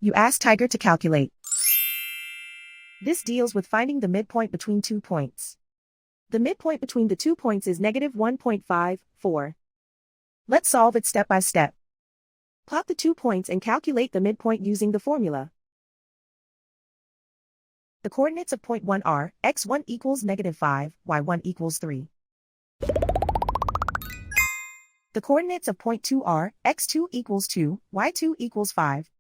You ask Tiger to calculate. This deals with finding the midpoint between 2 points. The midpoint between the 2 points is -1.54. Let's solve it step by step. Plot the 2 points and calculate the midpoint using the formula. The coordinates of point 1 are x1 equals -5, y1 equals 3. The coordinates of point 2 are x2 equals 2, y2 equals 5.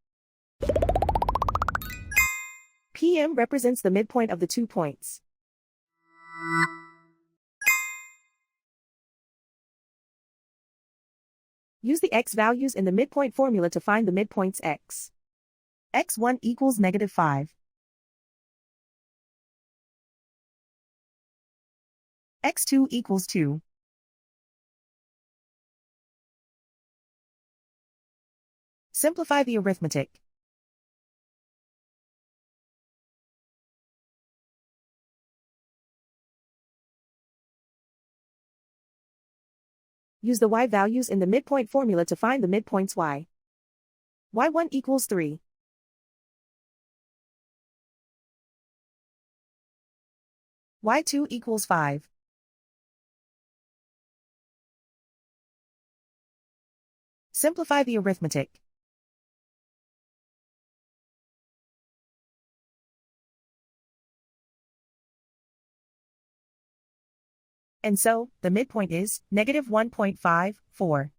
PM represents the midpoint of the 2 points. Use the x values in the midpoint formula to find the midpoints x. x1 equals -5. x2 equals 2. Simplify the arithmetic. Use the y values in the midpoint formula to find the midpoints y. y1 equals 3. y2 equals 5. Simplify the arithmetic. And so, the midpoint is -1.54.